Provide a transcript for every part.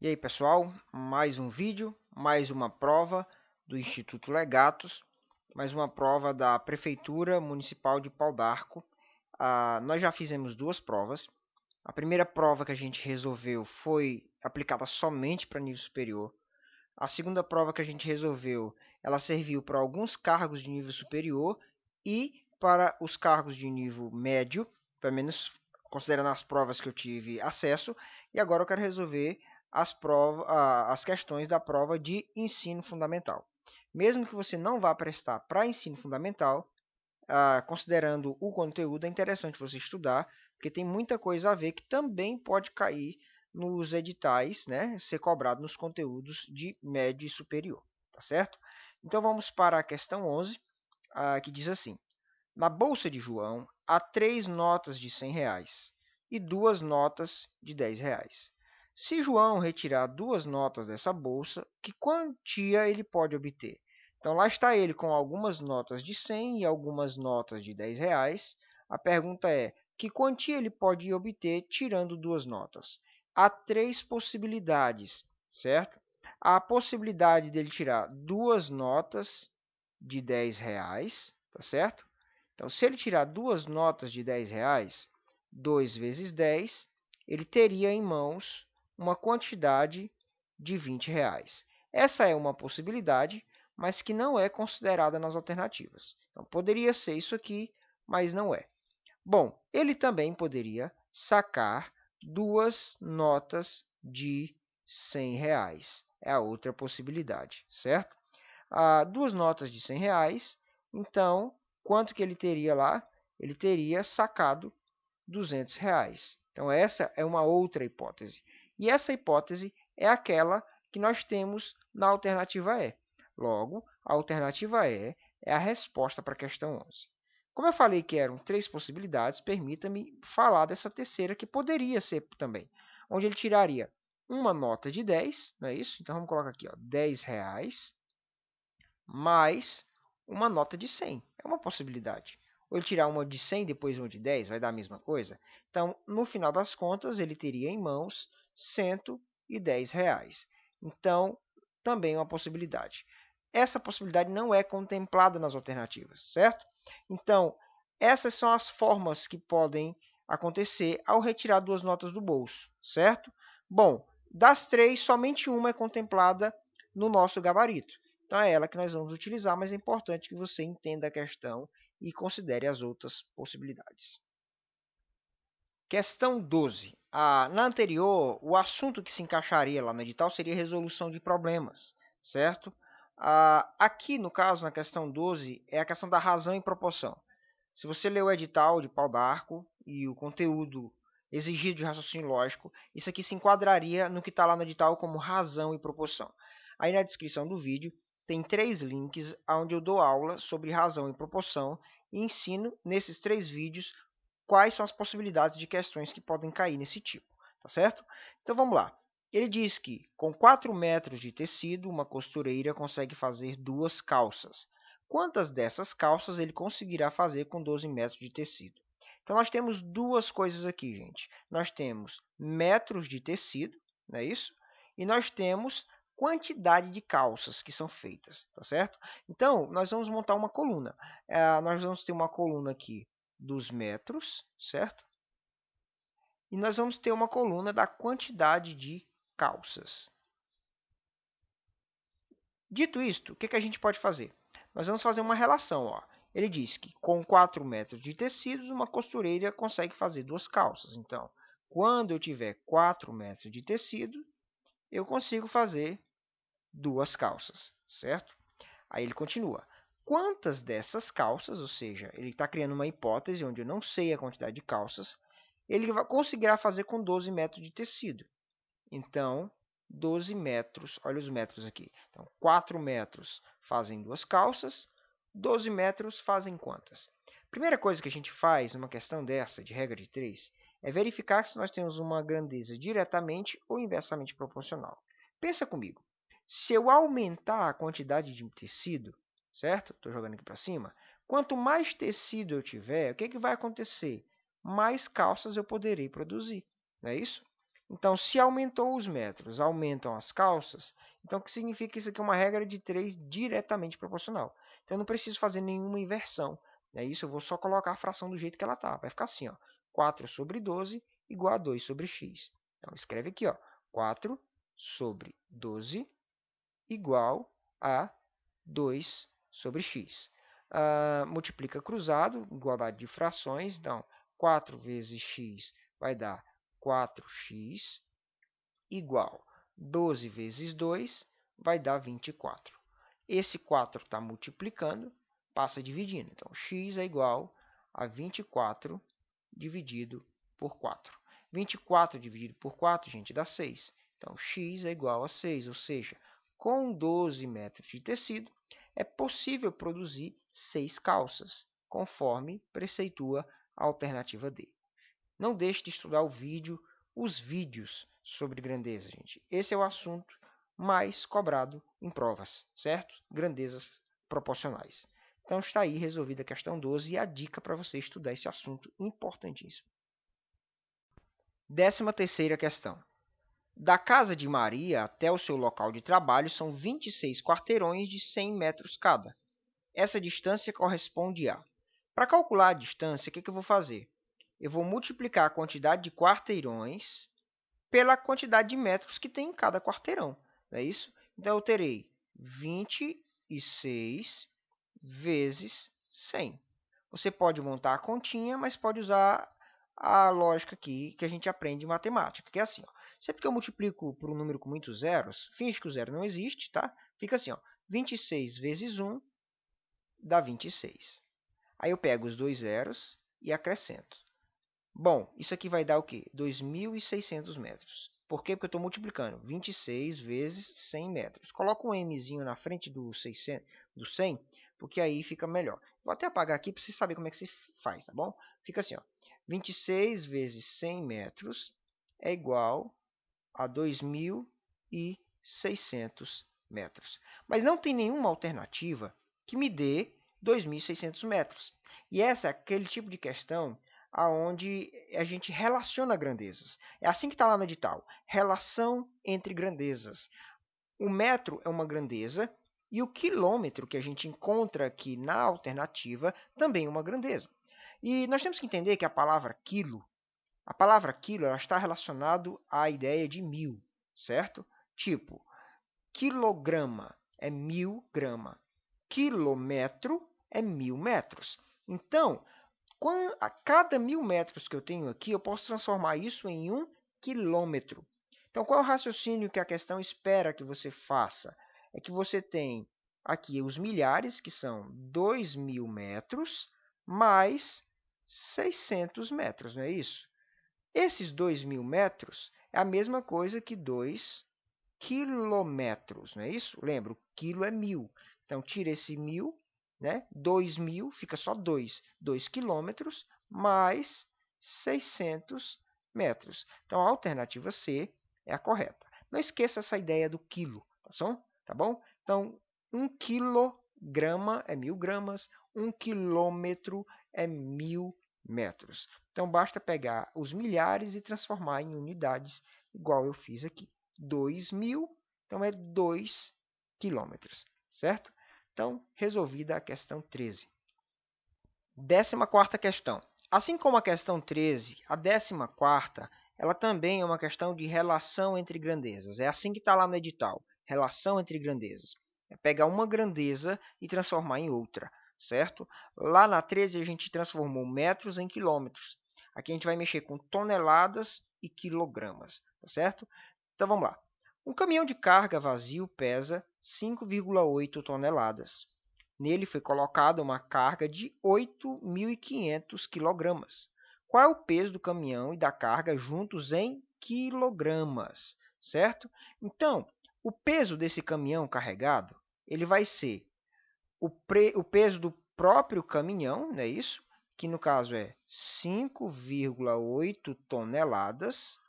E aí, pessoal, mais um vídeo, mais uma prova do Instituto Legatos, mais uma prova da Prefeitura Municipal de Pau d'Arco. Nós já fizemos duas provas. A primeira prova que a gente resolveu foi aplicada somente para nível superior. A segunda prova que a gente resolveu, ela serviu para alguns cargos de nível superior e para os cargos de nível médio, pelo menos considerando as provas que eu tive acesso. E agora eu quero resolver as questões da prova de ensino fundamental. Mesmo que você não vá prestar para ensino fundamental, considerando o conteúdo, é interessante você estudar, porque tem muita coisa a ver que também pode cair nos editais, né, ser cobrado nos conteúdos de médio e superior, tá certo? Então vamos para a questão 11, que diz assim: na bolsa de João há 3 notas de R$ 100 e 2 notas de R$ 10. Se João retirar 2 notas dessa bolsa, que quantia ele pode obter? Então lá está ele com algumas notas de 100 e algumas notas de R$ 10. A pergunta é: que quantia ele pode obter tirando 2 notas? Há 3 possibilidades, certo? Há a possibilidade dele tirar 2 notas de R$ 10, tá certo? Então, se ele tirar 2 notas de R$ 10, 2 vezes 10, ele teria em mãos uma quantidade de R$ 20. Essa é uma possibilidade, mas que não é considerada nas alternativas. Então, poderia ser isso aqui, mas não é. Bom, ele também poderia sacar 2 notas de R$ 100. É a outra possibilidade, certo? 2 notas de R$ 100, então, quanto que ele teria lá? Ele teria sacado R$ 200. Então, essa é uma outra hipótese. E essa hipótese é aquela que nós temos na alternativa E. Logo, a alternativa E é a resposta para a questão 11. Como eu falei que eram 3 possibilidades, permita-me falar dessa terceira, que poderia ser também, onde ele tiraria uma nota de 10, não é isso? Então, vamos colocar aqui, ó, R$ 10, mais uma nota de 100. É uma possibilidade. Ou ele tirar uma de 100 e depois uma de 10, vai dar a mesma coisa? Então, no final das contas, ele teria em mãos R$ 110. Então, também é uma possibilidade. Essa possibilidade não é contemplada nas alternativas, certo? Então, essas são as formas que podem acontecer ao retirar 2 notas do bolso, certo? Bom, das 3, somente uma é contemplada no nosso gabarito. Então é ela que nós vamos utilizar, mas é importante que você entenda a questão e considere as outras possibilidades. Questão 12. Na anterior, o assunto que se encaixaria lá no edital seria resolução de problemas, certo? Aqui, no caso, na questão 12, é a questão da razão e proporção. Se você ler o edital de Pau d'Arco e o conteúdo exigido de raciocínio lógico, isso aqui se enquadraria no que está lá no edital como razão e proporção. Aí na descrição do vídeo tem 3 links onde eu dou aula sobre razão e proporção e ensino nesses 3 vídeos quais são as possibilidades de questões que podem cair nesse tipo, tá certo? Então vamos lá. Ele diz que com 4 metros de tecido, uma costureira consegue fazer 2 calças. Quantas dessas calças ele conseguirá fazer com 12 metros de tecido? Então nós temos duas coisas aqui, gente. Nós temos metros de tecido, não é isso? E nós temos quantidade de calças que são feitas, tá certo? Então, nós vamos montar uma coluna. Nós vamos ter uma coluna aqui dos metros, certo? E nós vamos ter uma coluna da quantidade de calças. Dito isto, o que a gente pode fazer? Nós vamos fazer uma relação. Ó. Ele diz que com 4 metros de tecidos, uma costureira consegue fazer 2 calças. Então, quando eu tiver 4 metros de tecido, eu consigo fazer 2 calças, certo? Aí ele continua. Quantas dessas calças, ou seja, ele está criando uma hipótese onde eu não sei a quantidade de calças, ele conseguirá fazer com 12 metros de tecido. Então, 12 metros, olha os metros aqui. Então, 4 metros fazem 2 calças, 12 metros fazem quantas? Primeira coisa que a gente faz numa questão dessa, de regra de 3, é verificar se nós temos uma grandeza diretamente ou inversamente proporcional. Pensa comigo. Se eu aumentar a quantidade de tecido, certo? Estou jogando aqui para cima. Quanto mais tecido eu tiver, o que vai acontecer? Mais calças eu poderei produzir, não é isso? Então, se aumentou os metros, aumentam as calças, então o que significa que isso aqui é uma regra de 3 diretamente proporcional. Então, eu não preciso fazer nenhuma inversão. É isso, eu vou só colocar a fração do jeito que ela está. Vai ficar assim, ó, 4 sobre 12 igual a 2 sobre x. Então, escreve aqui, ó, 4 sobre 12 igual a 2 sobre x. Multiplica cruzado, igualdade de frações. Então, 4 vezes x vai dar 4x igual 12 vezes 2 vai dar 24. Esse 4 está multiplicando, passa dividindo. Então, x é igual a 24 dividido por 4. 24 dividido por 4, gente, dá 6. Então, x é igual a 6, ou seja, com 12 metros de tecido, é possível produzir 6 calças, conforme preceitua a alternativa D. Não deixe de estudar os vídeos sobre grandeza, gente. Esse é o assunto mais cobrado em provas, certo? Grandezas proporcionais. Então está aí resolvida a questão 12 e a dica para você estudar esse assunto importantíssimo. 13ª questão. Da casa de Maria até o seu local de trabalho são 26 quarteirões de 100 metros cada. Essa distância corresponde a... Para calcular a distância, o que eu vou fazer? Eu vou multiplicar a quantidade de quarteirões pela quantidade de metros que tem em cada quarteirão. Não é isso? Então, eu terei 26 vezes 100. Você pode montar a continha, mas pode usar a lógica aqui que a gente aprende em matemática, que é assim, ó. Sempre que eu multiplico por um número com muitos zeros, finge que o zero não existe, tá? Fica assim, ó, 26 vezes 1 dá 26. Aí eu pego os dois zeros e acrescento. Bom, isso aqui vai dar o quê? 2.600 metros. Por quê? Porque eu estou multiplicando 26 vezes 100 metros. Coloca um mzinho na frente do 100, porque aí fica melhor. Vou até apagar aqui para você saber como é que se faz, tá bom? Fica assim, ó, 26 vezes 100 metros é igual a 2.600 metros. Mas não tem nenhuma alternativa que me dê 2.600 metros. E essa é aquele tipo de questão onde a gente relaciona grandezas. É assim que está lá no edital. Relação entre grandezas. O metro é uma grandeza e o quilômetro que a gente encontra aqui na alternativa também é uma grandeza. E nós temos que entender que a palavra quilo ela está relacionada à ideia de mil, certo? Tipo, quilograma é 1.000 grama, quilômetro é 1.000 metros. Então, a cada 1.000 metros que eu tenho aqui, eu posso transformar isso em 1 quilômetro. Então, qual é o raciocínio que a questão espera que você faça? É que você tem aqui os milhares, que são 2.000 metros, mais 600 metros, não é isso? Esses 2.000 metros é a mesma coisa que 2 quilômetros, não é isso? Lembra, o quilo é 1.000. Então, tira esse 1.000, né? 2.000, fica só 2. 2 quilômetros mais 600 metros. Então, a alternativa C é a correta. Não esqueça essa ideia do quilo, tá bom? Então, 1 quilograma é 1.000 gramas, 1 quilômetro é 1.000 metros. Então, basta pegar os milhares e transformar em unidades, igual eu fiz aqui. 2.000, então é 2 quilômetros, certo? Então, resolvida a questão 13. 14ª questão. Assim como a questão 13, a 14ª, ela também é uma questão de relação entre grandezas. É assim que está lá no edital, relação entre grandezas. É pegar uma grandeza e transformar em outra, certo? Lá na 13 a gente transformou metros em quilômetros. Aqui a gente vai mexer com toneladas e quilogramas, tá certo? Então vamos lá. Um caminhão de carga vazio pesa 5,8 toneladas. Nele foi colocada uma carga de 8.500 kg. Qual é o peso do caminhão e da carga juntos em quilogramas, certo? Então, o peso desse caminhão carregado ele vai ser o peso do próprio caminhão, não é isso? Que no caso é 5,8 toneladas,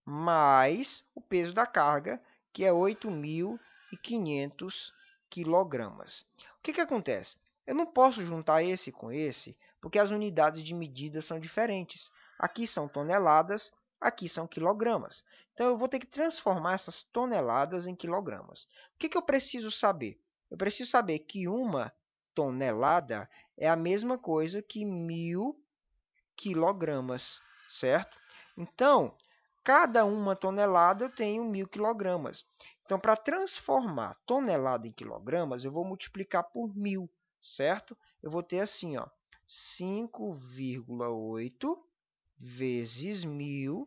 mais o peso da carga, que é 8.500 quilogramas. O que acontece? Eu não posso juntar esse com esse, porque as unidades de medida são diferentes. Aqui são toneladas Aqui são quilogramas. Então, eu vou ter que transformar essas toneladas em quilogramas. O que eu preciso saber? Eu preciso saber que uma tonelada é a mesma coisa que 1.000 quilogramas, certo? Então, cada uma tonelada eu tenho 1.000 quilogramas. Então, para transformar tonelada em quilogramas, eu vou multiplicar por 1.000, certo? Eu vou ter assim, ó, 5,8 vezes 1.000,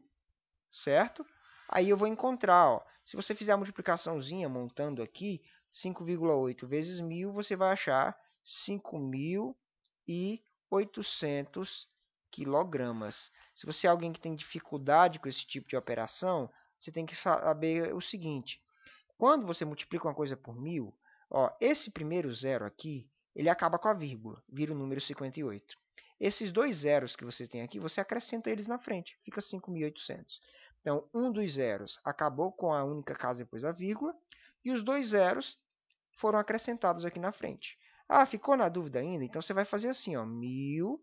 certo? Aí eu vou encontrar, ó, se você fizer a multiplicaçãozinha montando aqui, 5,8 vezes 1.000, você vai achar 5.800 quilogramas. Se você é alguém que tem dificuldade com esse tipo de operação, você tem que saber o seguinte: quando você multiplica uma coisa por 1.000, ó, esse primeiro zero aqui, ele acaba com a vírgula, vira o número 58. Esses dois zeros que você tem aqui, você acrescenta eles na frente, fica 5.800. Então, um dos zeros acabou com a única casa depois da vírgula, e os dois zeros foram acrescentados aqui na frente. Ah, ficou na dúvida ainda? Então, você vai fazer assim, ó, 1.000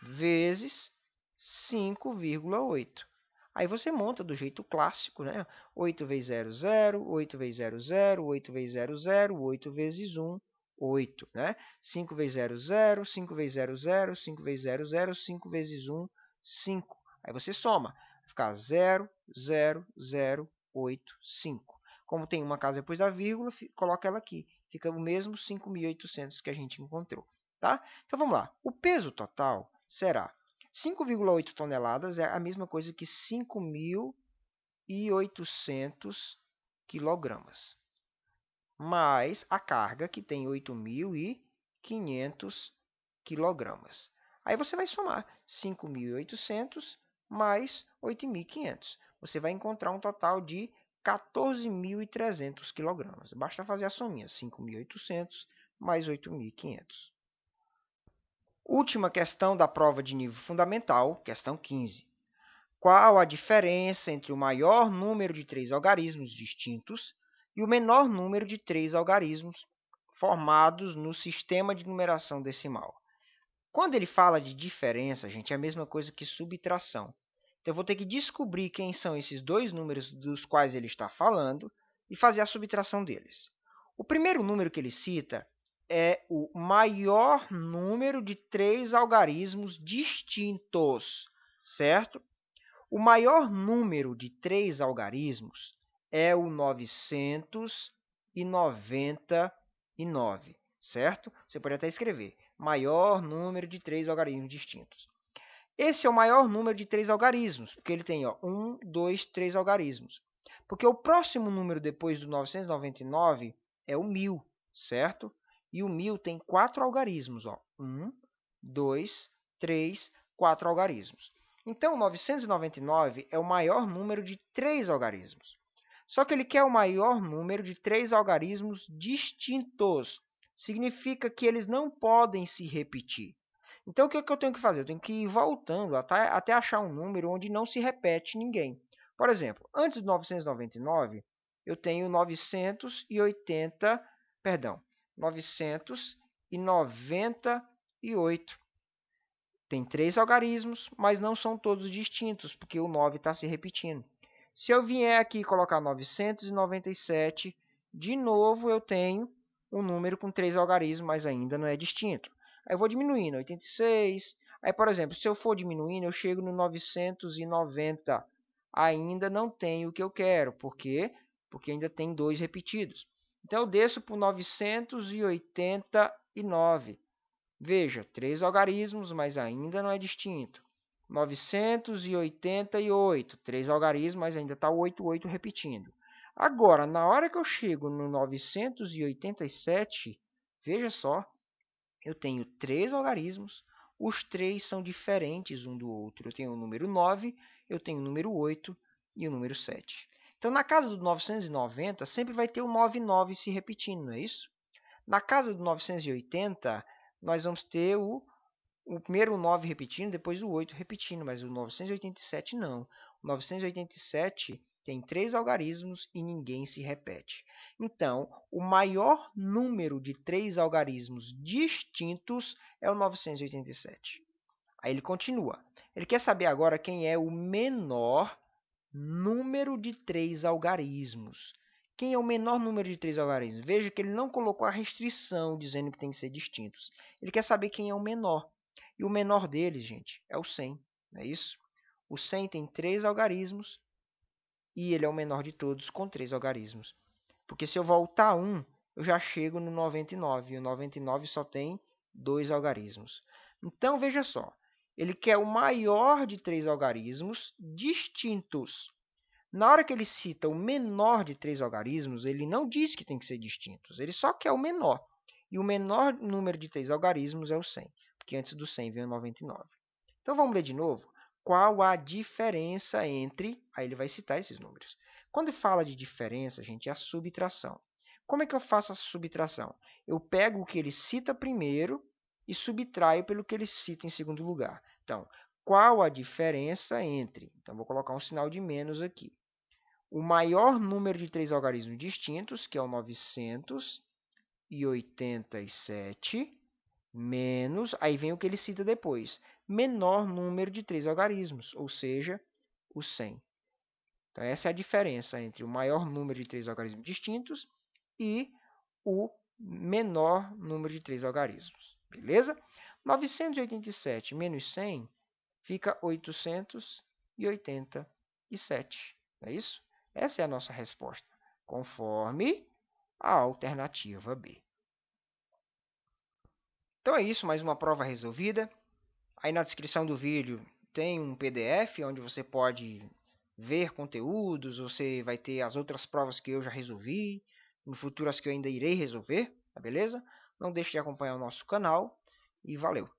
vezes 5,8. Aí você monta do jeito clássico, né? 8 vezes 0, 0, 8 vezes 0, 0, 8 vezes 0, 0, 8 vezes 1, 8, né? 5 vezes 0, 0, 5 vezes 0, 0, 5 vezes 0, 0, 5 vezes 1, 5. Aí você soma, vai ficar 0, 0, 0, 8, 5. Como tem uma casa depois da vírgula, coloca ela aqui. Fica o mesmo 5.800 que a gente encontrou, tá? Então vamos lá. O peso total será 5,8 toneladas, é a mesma coisa que 5.800 quilogramas, mais a carga, que tem 8.500 quilogramas. Aí você vai somar 5.800 mais 8.500. Você vai encontrar um total de 14.300 quilogramas. Basta fazer a sominha, 5.800 mais 8.500. Última questão da prova de nível fundamental, questão 15. Qual a diferença entre o maior número de 3 algarismos distintos e o menor número de 3 algarismos formados no sistema de numeração decimal? Quando ele fala de diferença, gente, é a mesma coisa que subtração. Então, eu vou ter que descobrir quem são esses dois números dos quais ele está falando e fazer a subtração deles. O primeiro número que ele cita é o maior número de 3 algarismos distintos, certo? O maior número de 3 algarismos é o 999, certo? Você pode até escrever maior número de 3 algarismos distintos. Esse é o maior número de 3 algarismos, porque ele tem 1, 2, 3 algarismos. Porque o próximo número depois do 999 é o 1.000, certo? E o 1.000 tem 4 algarismos. 1, 2, 3, 4 algarismos. Então, 999 é o maior número de 3 algarismos. Só que ele quer o maior número de 3 algarismos distintos. Significa que eles não podem se repetir. Então, o que eu tenho que fazer? Eu tenho que ir voltando até achar um número onde não se repete ninguém. Por exemplo, antes do 999, eu tenho 998. Tem 3 algarismos, mas não são todos distintos, porque o 9 está se repetindo. Se eu vier aqui e colocar 997, de novo eu tenho um número com 3 algarismos, mas ainda não é distinto. Aí eu vou diminuindo, 86. Aí, por exemplo, se eu for diminuindo, eu chego no 990. Ainda não tenho o que eu quero. Por quê? Porque ainda tem 2 repetidos. Então, eu desço para o 989. Veja, 3 algarismos, mas ainda não é distinto. 988, 3 algarismos, mas ainda está o 88 repetindo. Agora, na hora que eu chego no 987, veja só, eu tenho 3 algarismos, os 3 são diferentes um do outro. Eu tenho o número 9, eu tenho o número 8 e o número 7. Então, na casa do 990, sempre vai ter o 99 se repetindo, não é isso? Na casa do 980, nós vamos ter o primeiro 9 repetindo, depois o 8 repetindo, mas o 987 não. O 987 tem 3 algarismos e ninguém se repete. Então, o maior número de 3 algarismos distintos é o 987. Aí ele continua. Ele quer saber agora quem é o menor número de 3 algarismos. Quem é o menor número de 3 algarismos? Veja que ele não colocou a restrição dizendo que tem que ser distintos. Ele quer saber quem é o menor. E o menor deles, gente, é o 100. Não é isso? O 100 tem 3 algarismos e ele é o menor de todos com 3 algarismos. Porque se eu voltar 1, eu já chego no 99. E o 99 só tem 2 algarismos. Então, veja só. Ele quer o maior de 3 algarismos distintos. Na hora que ele cita o menor de 3 algarismos, ele não diz que tem que ser distintos. Ele só quer o menor. E o menor número de 3 algarismos é o 100. Porque antes do 100 vem o 99. Então, vamos ler de novo. Qual a diferença entre... Aí ele vai citar esses números. Quando fala de diferença, gente, é a subtração. Como é que eu faço a subtração? Eu pego o que ele cita primeiro e subtraio pelo que ele cita em segundo lugar. Então, qual a diferença entre... Então, vou colocar um sinal de menos aqui. O maior número de 3 algarismos distintos, que é o 987, menos... Aí vem o que ele cita depois. Menor número de 3 algarismos, ou seja, o 100. Então, essa é a diferença entre o maior número de 3 algarismos distintos e o menor número de 3 algarismos. Beleza? 987 menos 100 fica 887. Não é isso? Essa é a nossa resposta, conforme a alternativa B. Então é isso, mais uma prova resolvida. Aí na descrição do vídeo tem um PDF onde você pode ver conteúdos, você vai ter as outras provas que eu já resolvi, no futuro as que eu ainda irei resolver, tá beleza? Não deixe de acompanhar o nosso canal e valeu!